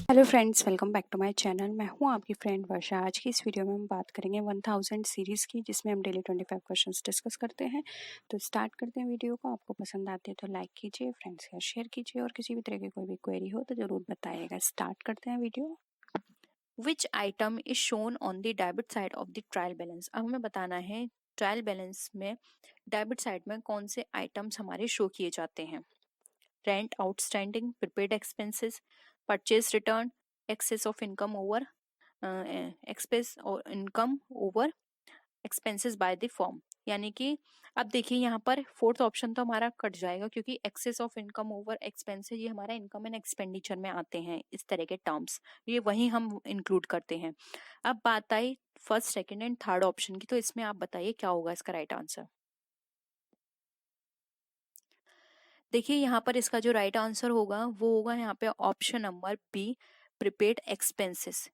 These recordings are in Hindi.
Hello friends, welcome back to my channel. मैं हूं आपकी फ्रेंड वर्षा। आज की इस वीडियो में हम बात करेंगे 1000 सीरीज़ की, जिसमें हम डेली 25 क्वेश्चंस डिस्कस करते हैं। तो स्टार्ट करते हैं वीडियो को। आपको पसंद आते हैं तो लाइक कीजिए, फ्रेंड्स के साथ शेयर कीजिए, और किसी भी तरह की कोई भी क्वेरी हो तो ज़रूर बताइएगा। स्टार्ट करते हैं video. Which item is shown on the debit side of the trial balance. अब हमें बताना है ट्रायल बैलेंस में डेबिट साइड में कौन से आइटम्स हमारे शो किए जाते हैं। Rent outstanding, prepaid expenses, purchase return, excess of income over expense और income over expenses by the firm. यानी कि अब देखिए यहाँ पर फोर्थ ऑप्शन तो हमारा कट जाएगा, क्योंकि excess of income over expenses ये हमारा इनकम एंड एक्सपेंडिचर में आते हैं। इस तरह के टर्म्स ये वही हम इंक्लूड करते हैं। अब बात आई first, second and third option की, तो इसमें आप बताइए क्या होगा इसका राइट आंसर। देखिए यहाँ पर इसका जो राइट आंसर होगा वो होगा यहाँ पे option number B, prepaid expenses.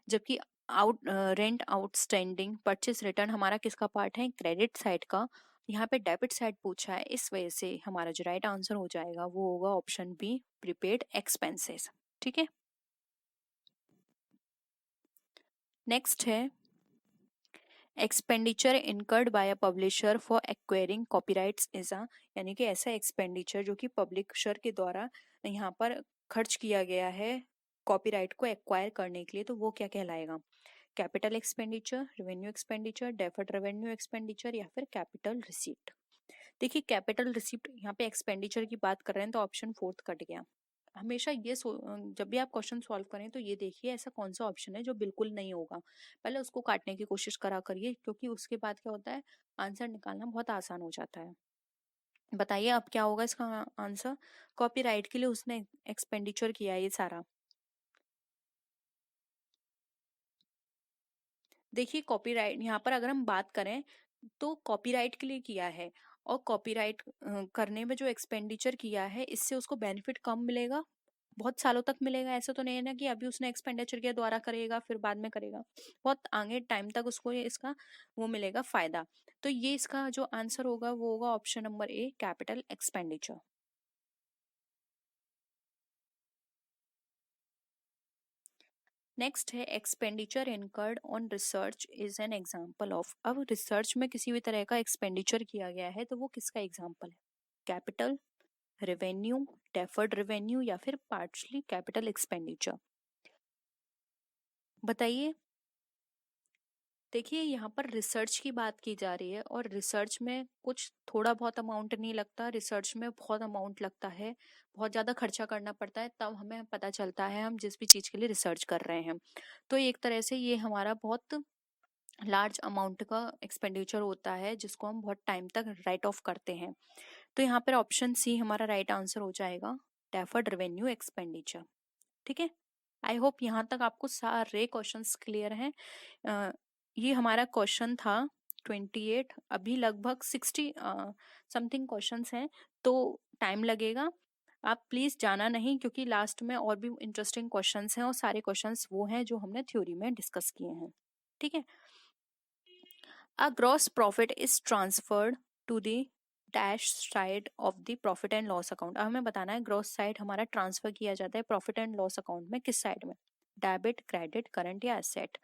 जबकि रेंट आउटस्टैंडिंग, परचेस रिटर्न हमारा किसका पार्ट है, क्रेडिट साइड का। यहाँ पे डेबिट साइड पूछा है, इस वजह से हमारा जो राइट आंसर हो जाएगा वो होगा ऑप्शन बी, प्रीपेड एक्सपेंसेस। ठीक है, नेक्स्ट है expenditure incurred by a publisher for acquiring copyrights is a. यानी कि ऐसा एक्सपेंडिचर जो कि पब्लिशर के द्वारा यहाँ पर खर्च किया गया है कॉपीराइट को एक्वायर करने के लिए, तो वो क्या कहलाएगा। Capital expenditure, revenue expenditure, deferred revenue expenditure, या फिर कैपिटल रिसीप्ट। देखिए कैपिटल रिसीप्ट यहाँ पे एक्सपेंडिचर की बात कर रहे हैं, तो ऑप्शन फोर्थ कट गया। हमेशा जब भी आप क्वेश्चन सॉल्व करें तो ये देखिए ऐसा कौन सा ऑप्शन है जो बिल्कुल नहीं होगा। पहले उसको काटने की कोशिश करा करिए, क्योंकि उसके बाद क्या होता है, आंसर निकालना बहुत आसान हो जाता है। बताइए अब क्या होगा इसका आंसर। कॉपीराइट के लिए उसने एक्सपेंडिचर किया है ये सारा। देखिए कॉपीराइट यहाँ पर अगर हम बात करें तो कॉपीराइट के लिए किया है, और कॉपीराइट करने में जो एक्सपेंडिचर किया है इससे उसको बेनिफिट कम मिलेगा, बहुत सालों तक मिलेगा। ऐसा तो नहीं है ना कि अभी उसने एक्सपेंडिचर किया दोबारा करेगा फिर बाद में करेगा, बहुत आगे टाइम तक उसको इसका वो मिलेगा फायदा। तो ये इसका जो आंसर होगा वो होगा option number A, capital expenditure. Next है expenditure incurred on research is an example of. अब रिसर्च में किसी भी तरह का एक्सपेंडिचर किया गया है तो वो किसका एग्जाम्पल है। कैपिटल, रेवेन्यू, डेफर्ड रेवेन्यू, या फिर पार्शली कैपिटल एक्सपेंडिचर। बताइए। देखिए यहाँ पर रिसर्च की बात की जा रही है, और रिसर्च में कुछ थोड़ा बहुत अमाउंट नहीं लगता, रिसर्च में बहुत अमाउंट लगता है, बहुत ज़्यादा खर्चा करना पड़ता है, तब हमें पता चलता है हम जिस भी चीज़ के लिए रिसर्च कर रहे हैं। तो एक तरह से ये हमारा बहुत लार्ज अमाउंट का एक्सपेंडिचर होता है, जिसको हम बहुत टाइम तक राइट ऑफ करते हैं। तो यहाँ पर ऑप्शन सी हमारा राइट आंसर हो जाएगा, डेफर्ड रेवेन्यू एक्सपेंडिचर। ठीक है, आई होप यहाँ तक आपको सारे क्वेश्चंस क्लियर हैं। ये हमारा क्वेश्चन था 28, अभी लगभग 60 समथिंग क्वेश्चंस हैं, तो टाइम लगेगा। आप प्लीज जाना नहीं, क्योंकि लास्ट में और भी इंटरेस्टिंग क्वेश्चंस हैं, और सारे क्वेश्चंस वो हैं जो हमने थ्योरी में डिस्कस किए हैं। ठीक है, uh gross profit is transferred to the dash side of the profit and loss account. अब हमें बताना है ग्रॉस साइड हमारा ट्रांसफर किया जाता है प्रॉफिट एंड लॉस अकाउंट में किस साइड में, डेबिट, क्रेडिट, करंट, या एसेट।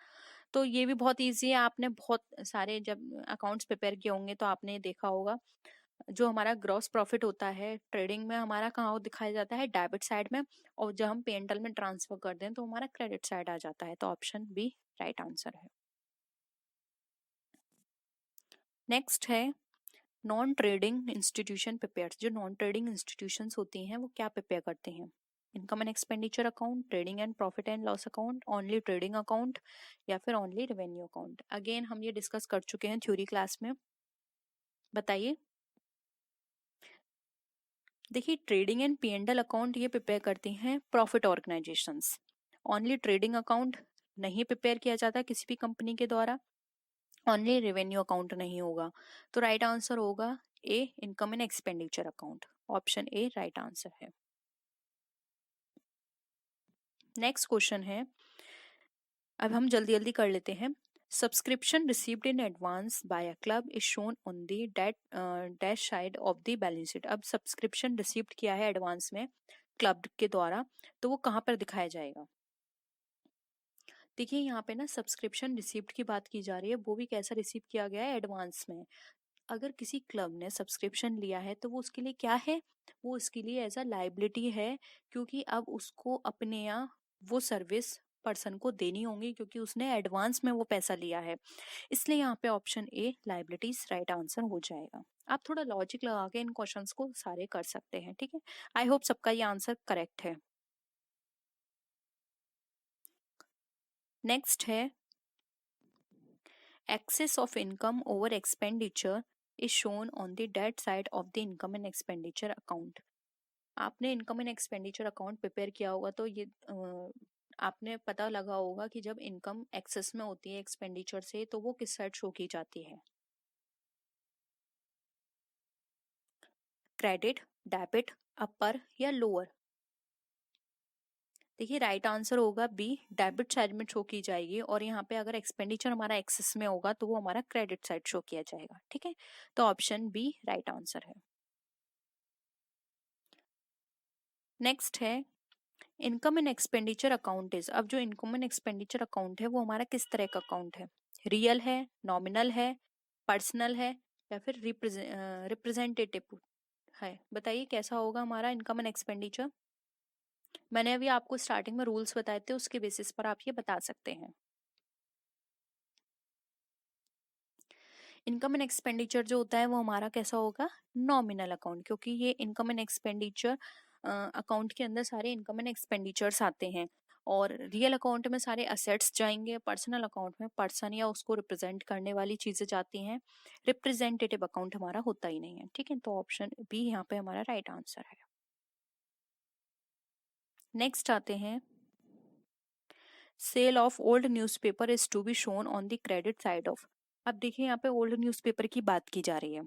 तो ये भी बहुत इजी है, आपने बहुत सारे जब अकाउंट्स प्रिपेयर किए होंगे तो आपने देखा होगा। जो हमारा ग्रॉस प्रॉफिट होता है ट्रेडिंग में हमारा कहाँ दिखाया जाता है, डेबिट साइड में, और जब हम P&L में ट्रांसफर करते हैं तो हमारा क्रेडिट साइड आ जाता है। तो ऑप्शन बी राइट आंसर है। नेक्स्ट है नॉन ट्रेडिंग इंस्टीट्यूशन प्रिपेयर। जो नॉन ट्रेडिंग इंस्टीट्यूशंस होती हैं वो क्या प्रिपेयर करते हैं, income and expenditure account, trading and profit and loss account, only trading account, या फिर ओनली रेवेन्यू अकाउंट। अगेन हम ये डिस्कस कर चुके हैं थ्योरी क्लास में। बताइए। देखिए ट्रेडिंग एंड P&L अकाउंट ये प्रिपेयर करती हैं profit organisations. Only trading account नहीं प्रिपेयर किया जाता किसी भी कंपनी के द्वारा, ओनली रेवेन्यू अकाउंट नहीं होगा। तो राइट आंसर होगा A, income and expenditure account. Option A right answer है। नेक्स्ट क्वेश्चन है, अब हम जल्दी जल्दी कर लेते हैं। Subscription received in advance by a club is shown on the dash side of the balance sheet. अब सब्सक्रिप्शन रिसीव्ड किया है एडवांस में क्लब के द्वारा, तो वो कहाँ पर दिखाया जाएगा। देखिए यहाँ पे ना सब्सक्रिप्शन रिसिप्ट की बात की जा रही है, वो भी कैसा रिसीव किया गया है, एडवांस में। अगर किसी क्लब ने सब्सक्रिप्शन लिया है तो वो उसके लिए क्या है, वो उसके लिए एज अ लाइबिलिटी है, क्योंकि अब उसको अपने यहाँ वो सर्विस पर्सन को देनी होंगी, क्योंकि उसने एडवांस में वो पैसा लिया है। इसलिए यहाँ पे option A liabilities right answer हो जाएगा। आप थोड़ा लॉजिक लगा के इन क्वेश्चंस को सारे कर सकते हैं, ठीक है। आई होप सबका ये आंसर करेक्ट है। नेक्स्ट है, excess of income over expenditure is shown on the debt side of the income and expenditure account। आपने income and expenditure account prepare किया होगा तो ये आपने पता लगा होगा कि जब इनकम एक्सेस में होती है एक्सपेंडिचर से तो वो किस साइड शो की जाती है, क्रेडिट, डेबिट, अपर या लोअर। देखिए राइट आंसर होगा बी, डेबिट साइड में शो की जाएगी, और यहाँ पे अगर एक्सपेंडिचर हमारा एक्सेस में होगा तो वो हमारा क्रेडिट साइड शो किया जाएगा, ठीक है। तो ऑप्शन बी राइट आंसर है। नेक्स्ट है, income and expenditure account is, अब जो इनकम एंड एक्सपेंडिचर अकाउंट है वो हमारा किस तरह का अकाउंट है, रियल है, नॉमिनल है, पर्सनल है, या फिर रिप्रेजेंटेटिव है। बताइए कैसा होगा हमारा इनकम एंड एक्सपेंडिचर। मैंने अभी आपको स्टार्टिंग में रूल्स बताए थे, उसके बेसिस पर आप ये बता सकते हैं। इनकम एंड एक्सपेंडिचर जो होता है वो हमारा कैसा होगा, नॉमिनल अकाउंट, क्योंकि ये इनकम एंड एक्सपेंडिचर अकाउंट के अंदर सारे इनकम एंड एक्सपेंडिचर्स आते हैं, और रियल अकाउंट में सारे असेट्स जाएंगे, पर्सनल अकाउंट में पर्सन या उसको रिप्रेजेंट करने वाली चीजें जाती हैं, रिप्रेजेंटेटिव अकाउंट हमारा होता ही नहीं है, ठीक है। तो ऑप्शन बी यहाँ पे हमारा राइट आंसर है। नेक्स्ट आते हैं, sale of old newspaper is to be shown on the credit side of. अब देखिए यहाँ पे ओल्ड न्यूज़पेपर की बात की जा रही है,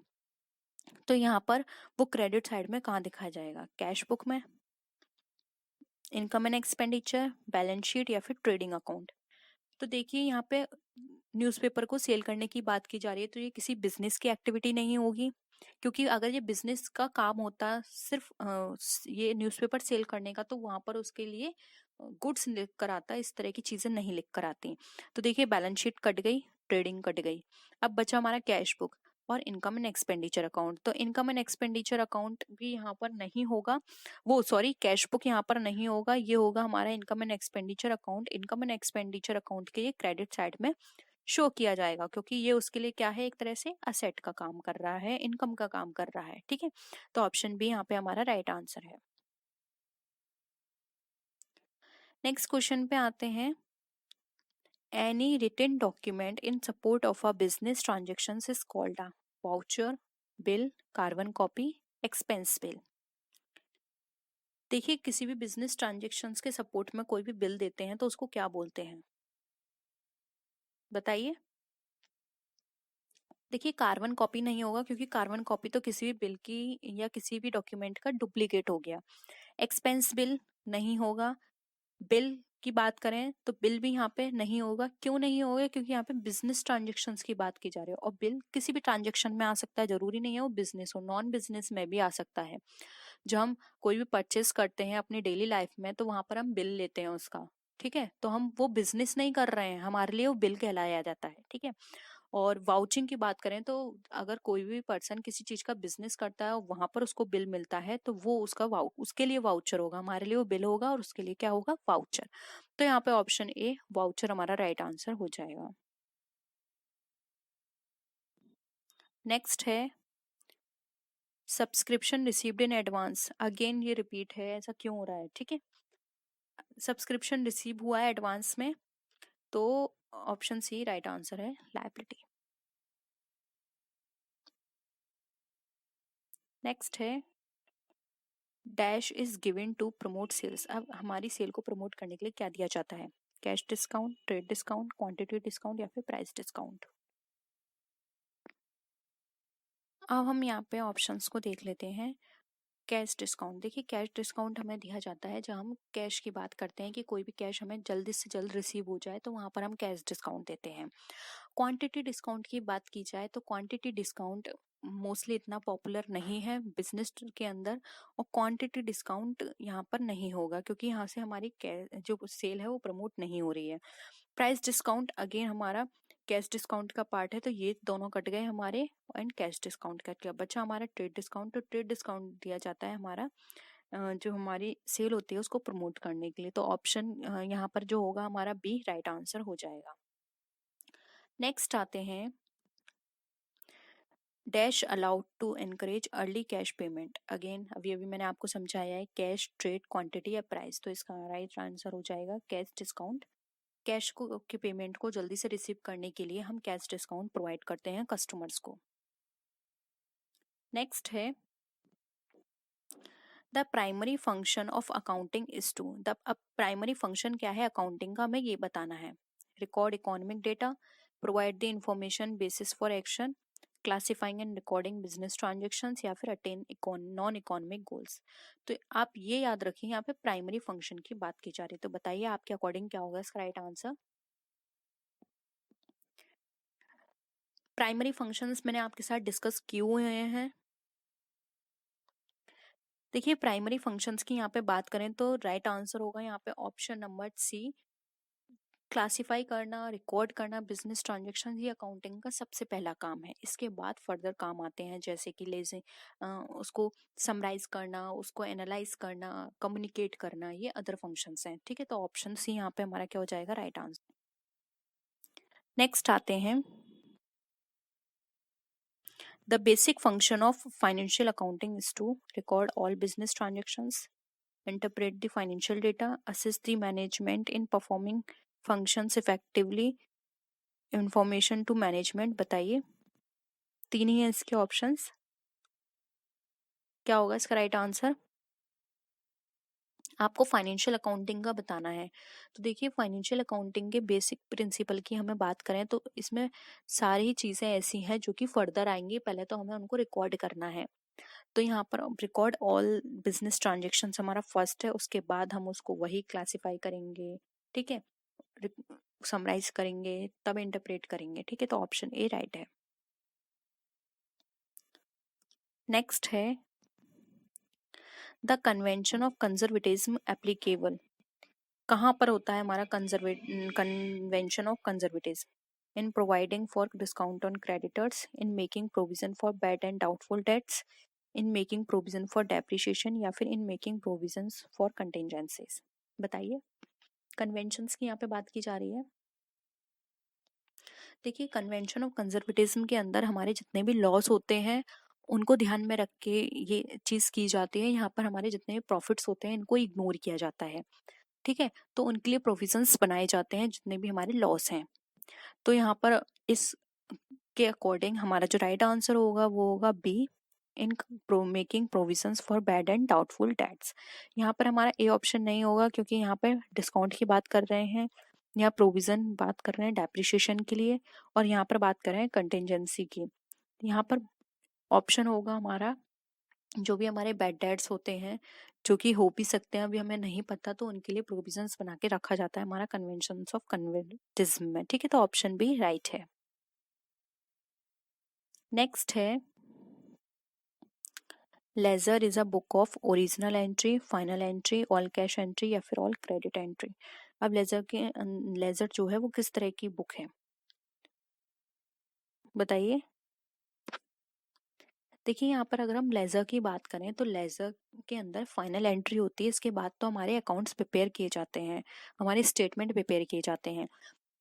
तो यहाँ पर वो क्रेडिट साइड में कहाँ दिखाया जाएगा, कैश बुक में, income and expenditure, balance sheet, या फिर ट्रेडिंग अकाउंट। तो देखिए यहाँ पे न्यूज़पेपर को सेल करने की बात की जा रही है, तो ये किसी बिजनेस की एक्टिविटी नहीं होगी, क्योंकि अगर ये बिजनेस का काम होता सिर्फ ये न्यूज़पेपर सेल करने का, तो वहां पर उसके लिए गुड्स लिख कर आता, इस तरह की चीजें नहीं लिख कर आती। तो देखिए बैलेंस शीट कट गई, ट्रेडिंग कट गई, अब बचा हमारा कैश बुक और इनकम एंड एक्सपेंडिचर अकाउंट। तो इनकम एंड एक्सपेंडिचर अकाउंट भी यहाँ पर नहीं होगा, वो सॉरी कैश बुक यहाँ पर नहीं होगा, ये होगा हमारा income and expenditure account. Income and expenditure account के ये क्रेडिट साइड में शो किया जाएगा, क्योंकि ये उसके लिए क्या है, एक तरह से असेट का काम कर रहा है, इनकम का काम कर रहा है, ठीक है। तो ऑप्शन बी यहाँ पे हमारा राइट आंसर है। नेक्स्ट क्वेश्चन पे आते हैं, any written document in support of a business transaction is called a voucher, bill, carbon copy, expense bill. देखिए किसी भी बिजनेस ट्रांजेक्शन्स के सपोर्ट में कोई भी बिल देते हैं तो उसको क्या बोलते हैं, बताइए। देखिए कार्बन कॉपी नहीं होगा, क्योंकि कार्बन कॉपी तो किसी भी बिल की या किसी भी डॉक्यूमेंट का डुप्लीकेट हो गया। एक्सपेंस बिल नहीं होगा। बिल की बात करें तो बिल भी यहाँ पे नहीं होगा, क्यों नहीं होगा, क्योंकि यहाँ पे बिजनेस ट्रांजेक्शन्स की बात की जा रही है, और बिल किसी भी ट्रांजेक्शन में आ सकता है, जरूरी नहीं है वो बिजनेस हो, नॉन बिजनेस में भी आ सकता है। जब हम कोई भी परचेस करते हैं अपनी डेली लाइफ में तो वहां पर हम बिल लेते हैं उसका, ठीक है, तो हम वो बिजनेस नहीं कर रहे हैं, हमारे लिए वो बिल कहलाया जाता है, ठीक है। और वाउचिंग की बात करें तो अगर कोई भी पर्सन किसी चीज का बिजनेस करता है और वहां पर उसको बिल मिलता है तो वो उसका उसके लिए वाउचर होगा, हमारे लिए वो बिल होगा और उसके लिए क्या होगा, वाउचर। तो यहाँ पे ऑप्शन ए वाउचर हमारा राइट आंसर हो जाएगा। नेक्स्ट है, subscription received in advance, again ये रिपीट है, ऐसा क्यों हो रहा है, ठीक है। सब्सक्रिप्शन रिसीव हुआ है एडवांस में, तो ऑप्शन सी राइट आंसर है, लायबिलिटी। नेक्स्ट है, dash is given to promote sales, अब हमारी सेल को प्रमोट करने के लिए क्या दिया जाता है, cash discount, trade discount, quantity discount, या फिर प्राइस डिस्काउंट। अब हम यहाँ पे ऑप्शंस को देख लेते हैं। कैश डिस्काउंट, देखिए कैश डिस्काउंट हमें दिया जाता है जब हम कैश की बात करते हैं कि कोई भी कैश हमें जल्दी से जल्द रिसीव हो जाए, तो वहां पर हम कैश डिस्काउंट देते हैं। क्वांटिटी डिस्काउंट की बात की जाए तो क्वांटिटी डिस्काउंट मोस्टली इतना पॉपुलर नहीं है बिजनेस के अंदर, और क्वांटिटी डिस्काउंट यहाँ पर नहीं होगा, क्योंकि यहाँ से हमारी जो सेल है वो प्रमोट नहीं हो रही है। प्राइस डिस्काउंट अगेन हमारा कैश डिस्काउंट का पार्ट है, तो ये दोनों कट गए हमारे, एंड कैश डिस्काउंट कट गया, बचा हमारा ट्रेड डिस्काउंट। तो ट्रेड डिस्काउंट दिया जाता है हमारा जो हमारी सेल होती है उसको प्रमोट करने के लिए। तो ऑप्शन यहाँ पर जो होगा हमारा बी राइट आंसर हो जाएगा। नेक्स्ट आते हैं, dash allowed to encourage early cash payment. Again अभी अभी मैंने आपको समझाया है कैश, ट्रेड, क्वांटिटी या प्राइस, तो इसका राइट आंसर हो जाएगा कैश डिस्काउंट। कैश को के पेमेंट को जल्दी से रिसीव करने के लिए हम कैश डिस्काउंट प्रोवाइड करते हैं कस्टमर्स को। नेक्स्ट है, the primary function of accounting is to. The अब प्राइमरी फंक्शन क्या है अकाउंटिंग का, हमें ये बताना है। Record economic data, provide the information basis for action, classifying and recording business transactions, या फिर अटेन नॉन इकोनॉमिक गोल्स। तो आप ये याद रखिए यहाँ पे प्राइमरी फंक्शन की बात की जा रही है। तो बताइए आपके अकॉर्डिंग क्या होगा इसका राइट आंसर। प्राइमरी फंक्शंस मैंने आपके साथ डिस्कस किए हुए हैं। देखिए प्राइमरी फंक्शंस की यहाँ पे बात करें तो राइट आंसर होगा यहाँ पे ऑप्शन नंबर सी, क्लासिफाई करना, रिकॉर्ड करना बिजनेस ट्रांजेक्शन, ये अकाउंटिंग का सबसे पहला काम है। इसके बाद फर्दर काम आते हैं जैसे कि लेजे उसको समराइज करना, उसको एनालाइज करना, कम्युनिकेट करना, ये अदर फंक्शंस हैं। ठीक है, तो ऑप्शन सी यहाँ पे हमारा क्या हो जाएगा राइट आंसर। नेक्स्ट आते हैं, the basic function of financial accounting is to record all business transactions, interpret the financial data, assist the management in performing functions effectively, information to management। बताइए, तीन ही है इसके ऑप्शंस, क्या होगा इसका राइट आंसर। आपको फाइनेंशियल अकाउंटिंग का बताना है। तो देखिए फाइनेंशियल अकाउंटिंग के बेसिक प्रिंसिपल की हमें बात करें तो इसमें सारी चीज़ें ऐसी हैं जो कि फर्दर आएंगी, पहले तो हमें उनको रिकॉर्ड करना है। तो यहाँ पर रिकॉर्ड ऑल बिजनेस ट्रांजेक्शन हमारा फर्स्ट है, उसके बाद हम उसको वही क्लासिफाई करेंगे, ठीक है, समराइज करेंगे, तब इंटरप्रेट करेंगे। ठीक है, तो ऑप्शन ए राइट है। नेक्स्ट है, the convention of conservatism applicable. कहाँ पर होता है हमारा convention of conservatism. In providing for discount on creditors, in making provision for bad and doubtful dates, in making provision for depreciation, या फिर in making provision for contingencies. बताइए, कन्वेंशंस की यहाँ पे बात की जा रही है। देखिए कन्वेंशन ऑफ कंजर्वेटिज्म के अंदर हमारे जितने भी लॉस होते हैं उनको ध्यान में रख के ये चीज़ की जाती है। यहाँ पर हमारे जितने भी प्रॉफिट्स होते हैं इनको इग्नोर किया जाता है। ठीक है, तो उनके लिए प्रोविजंस बनाए जाते हैं जितने भी हमारे लॉस हैं। तो यहाँ पर इस के अकॉर्डिंग हमारा जो राइट आंसर होगा वो होगा B, in making provisions for bad and doubtful debts. यहाँ पर हमारा ए ऑप्शन नहीं होगा क्योंकि यहाँ पर डिस्काउंट की बात कर रहे हैं, यहाँ प्रोविजन बात कर रहे हैं डेप्रिसिएशन के लिए, और यहाँ पर बात कर रहे हैं कंटिजेंसी की। यहाँ पर ऑप्शन होगा हमारा जो भी हमारे बैड डेट्स होते हैं जो कि हो भी सकते हैं, अभी हमें नहीं पता, तो उनके लिए प्रोविजंस बना के रखा जाता है हमारा कन्वेंशंस ऑफ कन्वेंटिज्म में। ठीक है, तो ऑप्शन बी राइट है। नेक्स्ट है, ledger is a book of original entry, final entry, all cash entry, या फिर ऑल क्रेडिट एंट्री। अब लेजर जो है वो किस तरह की बुक है बताइए। देखिए यहाँ पर अगर हम लेजर की बात करें तो लेजर के अंदर फाइनल एंट्री होती है, इसके बाद तो हमारे अकाउंट्स प्रिपेयर किए जाते हैं, हमारे स्टेटमेंट प्रिपेयर किए जाते हैं।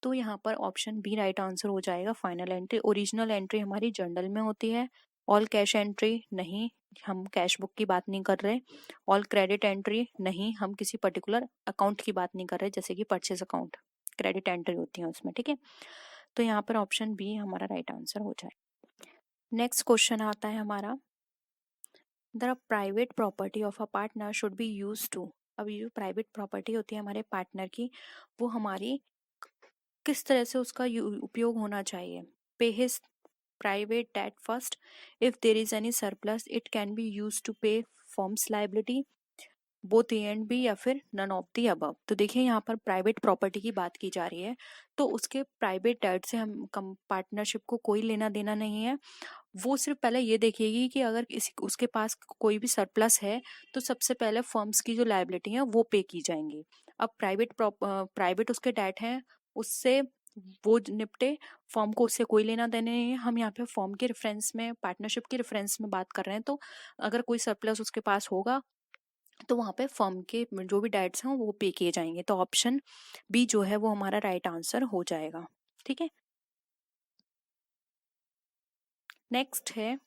तो यहाँ पर ऑप्शन बी राइट आंसर हो जाएगा, फाइनल एंट्री। ओरिजिनल एंट्री हमारी जर्नल में होती है। ऑल कैश एंट्री नहीं, हम कैश बुक की बात नहीं कर रहे। ऑल क्रेडिट एंट्री नहीं, हम किसी पर्टिकुलर अकाउंट की बात नहीं कर रहे, जैसे कि परचेज अकाउंट क्रेडिट एंट्री होती है उसमें। ठीक है, तो यहाँ पर ऑप्शन बी हमारा राइट आंसर हो जाए। नेक्स्ट क्वेश्चन आता है हमारा, the private property of a partner should be use to. अब ये जो प्राइवेट प्रॉपर्टी होती है हमारे पार्टनर की, वो हमारी किस तरह से उसका उपयोग होना चाहिए। Pay his private debt first, if there is any surplus it can be use to pay firm's liability, both A and B, या फिर नन ऑफ दी अबव। तो देखिए यहाँ पर प्राइवेट प्रॉपर्टी की बात की जा रही है, तो उसके प्राइवेट डेट से हम पार्टनरशिप को कोई लेना देना नहीं है। वो सिर्फ पहले ये देखेगी कि अगर किसी उसके पास कोई भी सरप्लस है तो सबसे पहले फर्म्स की जो लायबिलिटी है वो पे की जाएंगी। अब प्राइवेट उसके डेट हैं, उससे वो निपटे, फर्म को उससे कोई लेना देना नहीं है। हम यहाँ पे फर्म के रेफरेंस में, पार्टनरशिप के रेफरेंस में बात कर रहे हैं, तो अगर कोई सरप्लस उसके पास होगा तो वहाँ पे फर्म के जो भी डेट्स हैं वो पे किए जाएंगे। तो ऑप्शन बी जो है वो हमारा राइट आंसर हो जाएगा। ठीक है, नेक्स्ट है,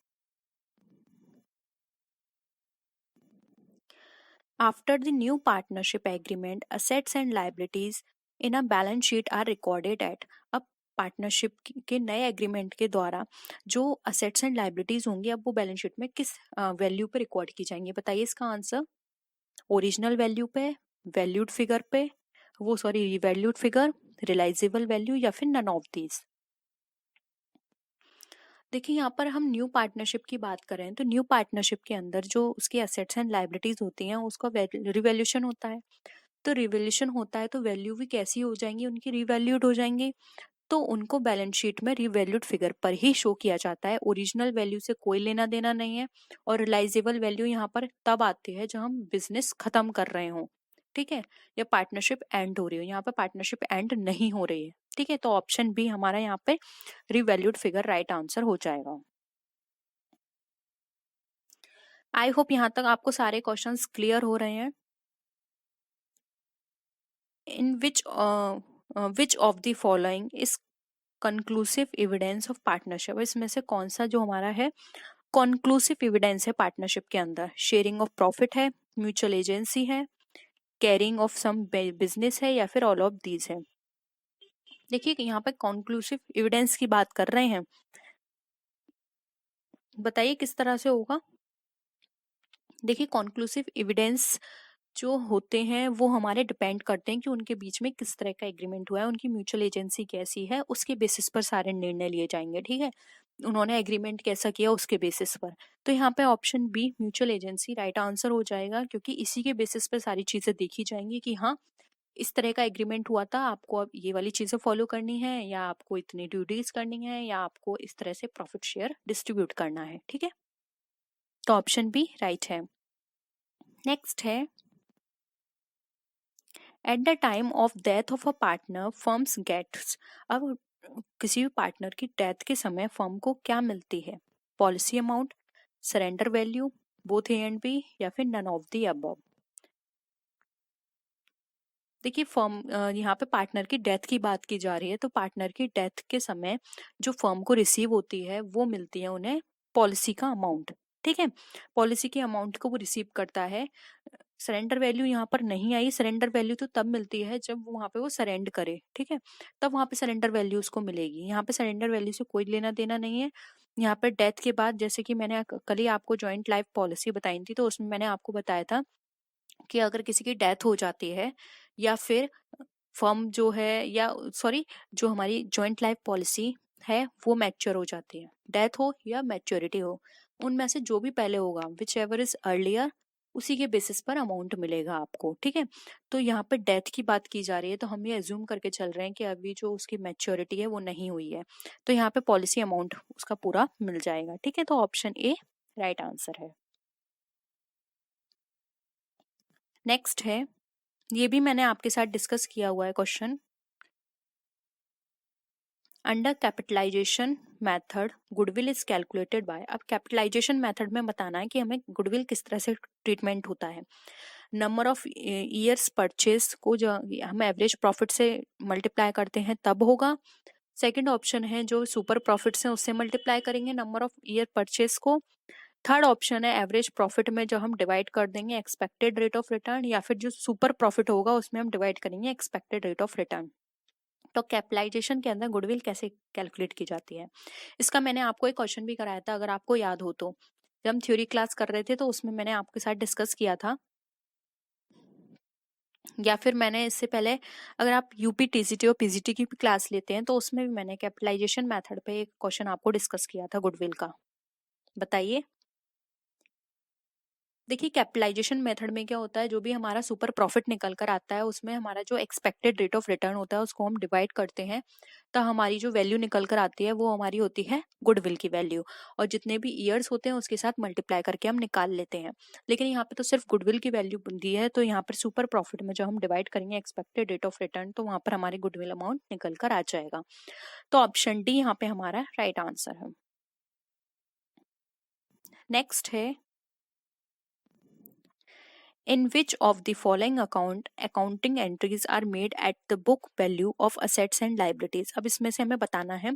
after the new partnership agreement assets and liabilities in a balance sheet are recorded at. अब पार्टनरशिप के नए एग्रीमेंट के द्वारा जो असेट्स एंड लायबिलिटीज होंगी, अब वो बैलेंस शीट में किस वैल्यू पे रिकॉर्ड की जाएंगी? बताइए इसका आंसर। ओरिजिनल वैल्यू पे, वैल्यूड फिगर पे, वो sorry revalued figure, realisable value, या फिर नन ऑफ दीज? देखिए यहाँ पर हम न्यू पार्टनरशिप की बात कर रहे हैं, तो न्यू पार्टनरशिप के अंदर जो उसकी एसेट्स एंड लायबिलिटीज होती हैं उसका रिवैल्यूशन होता है। तो रिवैल्यूशन होता है तो वैल्यू भी कैसी हो जाएंगी, उनकी रिवैल्यूड हो जाएंगी। तो उनको बैलेंस शीट में रिवैल्यूड फिगर पर ही शो किया जाता है, ओरिजिनल वैल्यू से कोई लेना देना नहीं है। और रियलाइजेबल वैल्यू यहाँ पर तब आती है जब हम बिजनेस खत्म कर रहे हों, ठीक है, या पार्टनरशिप एंड हो रही हो। यहाँ पे पार्टनरशिप एंड नहीं हो रही है, ठीक है, तो ऑप्शन बी हमारा यहाँ पे रिवैल्यूड फिगर राइट आंसर हो जाएगा। आई होप यहाँ तक आपको सारे क्वेश्चंस क्लियर हो रहे हैं। In which of the following is conclusive evidence of partnership? इसमें से कौन सा जो हमारा है कॉन्क्लूसिव एविडेंस है पार्टनरशिप के अंदर? शेयरिंग ऑफ प्रॉफिट है, म्यूचुअल एजेंसी है, कैरिंग ऑफ सम बिजनेस है, या फिर ऑल ऑफ दीज है? देखिए यहाँ पे कॉन्क्लूसिव एविडेंस की बात कर रहे हैं, बताइए किस तरह से होगा? देखिए कॉन्क्लूसिव एविडेंस जो होते हैं वो हमारे डिपेंड करते हैं कि उनके बीच में किस तरह का एग्रीमेंट हुआ है, उनकी म्यूचुअल एजेंसी कैसी है, उसके बेसिस पर सारे निर्णय लिए जाएंगे, ठीक है, उन्होंने एग्रीमेंट कैसा किया उसके बेसिस पर। तो यहाँ पे option be mutual agency right answer हो जाएगा, क्योंकि इसी के बेसिस पर सारी चीजें देखी जाएंगी कि हाँ इस तरह का एग्रीमेंट हुआ था, आपको अब ये वाली चीजें फॉलो करनी है, या आपको इतनी ड्यूटीज करनी है, या आपको इस तरह से प्रॉफिट शेयर डिस्ट्रीब्यूट करना है, ठीक है, तो ऑप्शन बी राइट है। नेक्स्ट है, at the time of death of a partner firms gets. अब किसी भी पार्टनर की डेथ के समय फर्म को क्या मिलती है? Policy amount, surrender value, both A and B, या फिर नन ऑफ द अबव? देखिए फर्म यहाँ पे पार्टनर की डेथ की बात की जा रही है, तो पार्टनर की डेथ के समय जो फर्म को रिसीव होती है वो मिलती है उन्हें पॉलिसी का अमाउंट, ठीक है, पॉलिसी के अमाउंट को वो रिसीव करता है। सरेंडर वैल्यू यहाँ पर नहीं आई, सरेंडर वैल्यू तो तब मिलती है जब वहां पे वो सरेंड करे, ठीक है, तब वहां पे सरेंडर वैल्यू उसको मिलेगी। यहाँ पे सरेंडर वैल्यू से कोई लेना देना नहीं है। यहाँ पे डेथ के बाद, जैसे कि मैंने कल ही आपको जॉइंट लाइफ पॉलिसी बताई थी, तो उसमें मैंने आपको बताया था कि अगर किसी की डेथ हो जाती है, या फिर फर्म जो है, या सॉरी जो हमारी जॉइंट लाइफ पॉलिसी है वो मैच्योर हो जाती है, डेथ हो या मैच्योरिटी हो, उनमें से जो भी पहले होगा विच एवर इज अर्लियर, उसी के बेसिस पर अमाउंट मिलेगा आपको, ठीक है। तो यहाँ पे डेथ की बात की जा रही है, तो हम ये एज्यूम करके चल रहे हैं कि अभी जो उसकी मैच्योरिटी है वो नहीं हुई है, तो यहाँ पे पॉलिसी अमाउंट उसका पूरा मिल जाएगा, ठीक है, तो ऑप्शन ए राइट आंसर है। नेक्स्ट है, ये भी मैंने आपके साथ डिस्कस किया हुआ है question. Under capitalisation method goodwill is calculated by. अब कैपिटलाइजेशन मेथड में बताना है कि हमें गुडविल किस तरह से ट्रीटमेंट होता है। नंबर ऑफ ईयर्स परचेज को जो हम एवरेज प्रॉफिट से मल्टीप्लाई करते हैं तब होगा। सेकंड ऑप्शन है जो सुपर प्रॉफिट्स हैं उससे मल्टीप्लाई करेंगे नंबर ऑफ ईयर परचेज को। थर्ड ऑप्शन है एवरेज प्रॉफिट में जो हम डिवाइड कर देंगे एक्सपेक्टेड रेट ऑफ रिटर्न, या फिर जो सुपर प्रॉफिट होगा उसमें हम डिवाइड करेंगे एक्सपेक्टेड रेट ऑफ रिटर्न। तो कैपिटलाइजेशन के अंदर गुडविल कैसे कैलकुलेट की जाती है, इसका मैंने आपको एक क्वेश्चन भी कराया था, अगर आपको याद हो तो। जब हम थ्योरी क्लास कर रहे थे तो उसमें मैंने आपके साथ डिस्कस किया था, या फिर मैंने इससे पहले अगर आप यूपी टीजीटी और पीजीटी की भी क्लास लेते हैं तो उसमें भी मैंने कैपिटलाइजेशन मेथड पे एक क्वेश्चन आपको डिस्कस किया था गुडविल का। बताइए। देखिए कैपिटलाइजेशन मेथड में क्या होता है, जो भी हमारा सुपर प्रॉफिट निकल कर आता है उसमें हमारा जो एक्सपेक्टेड रेट ऑफ रिटर्न होता है उसको हम डिवाइड करते हैं, तो हमारी जो वैल्यू निकल कर आती है वो हमारी होती है गुडविल की वैल्यू, और जितने भी ईयर्स होते हैं उसके साथ मल्टीप्लाई करके हम निकाल लेते हैं। लेकिन यहाँ पे तो सिर्फ गुडविल की वैल्यू दी है, तो यहाँ पर सुपर प्रॉफिट में जो हम डिवाइड करेंगे एक्सपेक्टेड रेट ऑफ रिटर्न, तो वहां पर हमारी गुडविल अमाउंट निकल कर आ जाएगा। तो ऑप्शन डी यहाँ पे हमारा राइट आंसर है। नेक्स्ट है, in which of the following accounting entries are made at the book value of assets and liabilities। अब इसमें से हमें बताना है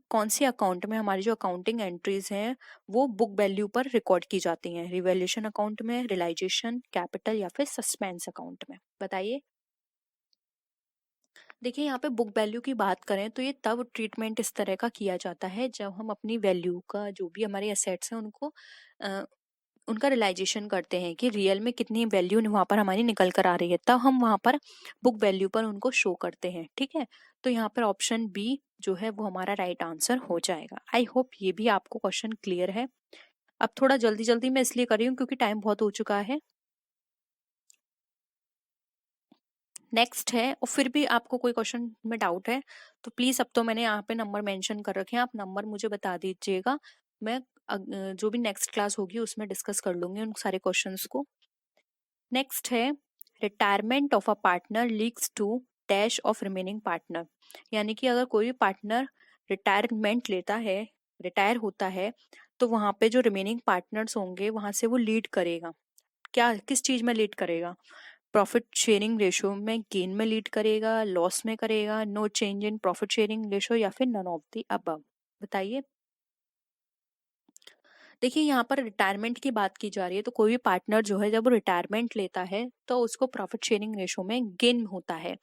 कौन से अकाउंट में हमारी जो अकाउंटिंग एंट्रीज हैं वो बुक वैल्यू पर रिकॉर्ड की जाती हैं, रिवैल्यूएशन अकाउंट में, रियलाइजेशन, कैपिटल या फिर सस्पेंस अकाउंट में, बताइए। देखिए यहाँ पे बुक वैल्यू की बात करें तो ये तब ट्रीटमेंट इस तरह का किया जाता है जब हम अपनी वैल्यू का जो भी हमारे एसेट्स हैं उनको उनका रियलाइजेशन करते हैं कि रियल में कितनी वैल्यू वहाँ पर हमारी निकल कर आ रही है, तब हम वहाँ पर बुक वैल्यू पर उनको शो करते हैं। ठीक है, तो यहाँ पर ऑप्शन बी जो है वो हमारा राइट आंसर हो जाएगा। आई होप ये भी आपको क्वेश्चन क्लियर है। अब थोड़ा जल्दी जल्दी मैं इसलिए कर रही हूँ क्योंकि टाइम बहुत हो चुका है। नेक्स्ट है, और फिर भी आपको कोई क्वेश्चन में डाउट है तो प्लीज, अब तो मैंने यहाँ पे नंबर मेंशन कर रखे हैं, आप नंबर मुझे बता दीजिएगा, मैं जो भी नेक्स्ट क्लास होगी उसमें डिस्कस कर लूंगी उन सारे क्वेश्चंस को। नेक्स्ट है, retirement of a partner leads to dash of remaining partner, यानी कि अगर कोई पार्टनर रिटायरमेंट लेता है, रिटायर होता है, तो वहां पे जो रिमेनिंग पार्टनर्स होंगे वहां से वो लीड करेगा, क्या किस चीज में लीड करेगा? प्रॉफिट शेयरिंग रेशो में गेन में लीड करेगा, लॉस में करेगा, no change in profit sharing ratio, या फिर नन ऑफ द अबव, बताइए। देखिए यहाँ पर रिटायरमेंट की बात की जा रही है, तो कोई भी पार्टनर जो है जब वो रिटायरमेंट लेता है तो उसको प्रॉफिट शेयरिंग रेशो में गेन होता है।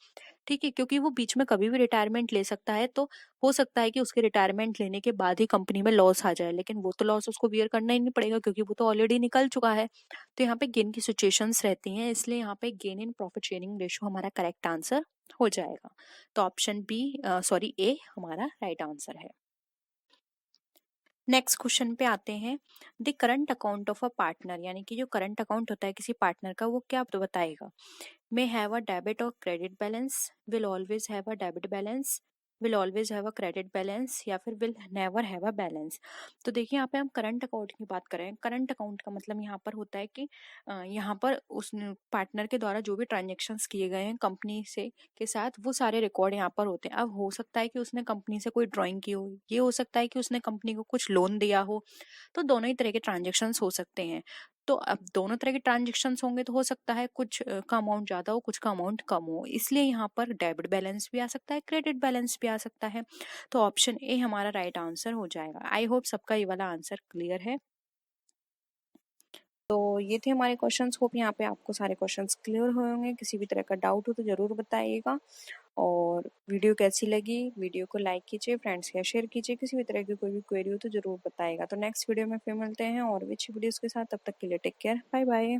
ठीक है, क्योंकि वो बीच में कभी भी रिटायरमेंट ले सकता है, तो हो सकता है कि उसके रिटायरमेंट लेने के बाद ही कंपनी में लॉस आ जाए, लेकिन वो तो लॉस उसको बियर करना ही नहीं पड़ेगा क्योंकि वो तो ऑलरेडी निकल चुका है। तो यहाँ पे गेन की सिचुएशंस रहती हैं, इसलिए यहाँ पे gain in profit sharing ratio हमारा करेक्ट आंसर हो जाएगा। तो ऑप्शन बी सॉरी ए हमारा राइट आंसर है। नेक्स्ट क्वेश्चन पे आते हैं, the current account of a partner, यानी कि जो करंट अकाउंट होता है किसी पार्टनर का वो क्या बताएगा? may have a debit or credit balance, will always have a debit balance, will always have a credit balance, या फिर will never have a balance। तो देखिए यहाँ पे हम करंट अकाउंट की बात करें, करंट अकाउंट का मतलब यहाँ पर होता है कि यहाँ पर उस पार्टनर के द्वारा जो भी ट्रांजेक्शन्स किए गए हैं कंपनी से के साथ वो सारे रिकॉर्ड यहाँ पर होते हैं। अब हो सकता है कि उसने कंपनी से कोई ड्राइंग की हो, ये हो सकता है कि उसने कंपनी को कुछ लोन दिया हो, तो दोनों ही तरह के ट्रांजेक्शन्स हो सकते हैं। तो अब दोनों तरह के ट्रांजेक्शन्स होंगे तो हो सकता है कुछ का अमाउंट ज्यादा हो, कुछ का अमाउंट कम हो, इसलिए यहाँ पर डेबिट बैलेंस भी आ सकता है, क्रेडिट बैलेंस भी आ सकता है। तो ऑप्शन ए हमारा राइट आंसर हो जाएगा। आई होप सबका ये वाला आंसर क्लियर है। तो ये थे हमारे क्वेश्चंस, होप यहाँ पे आपको सारे क्वेश्चंस क्लियर हुए होंगे। किसी भी तरह का डाउट हो तो जरूर बताइएगा, और वीडियो कैसी लगी वीडियो को लाइक कीजिए, फ्रेंड्स या शेयर कीजिए। किसी भी तरह की कोई भी क्वेरी हो तो जरूर बताइएगा। तो नेक्स्ट वीडियो में फिर मिलते हैं और भी अच्छी वीडियोस के साथ, तब तक के लिए टेक केयर, बाय बाय।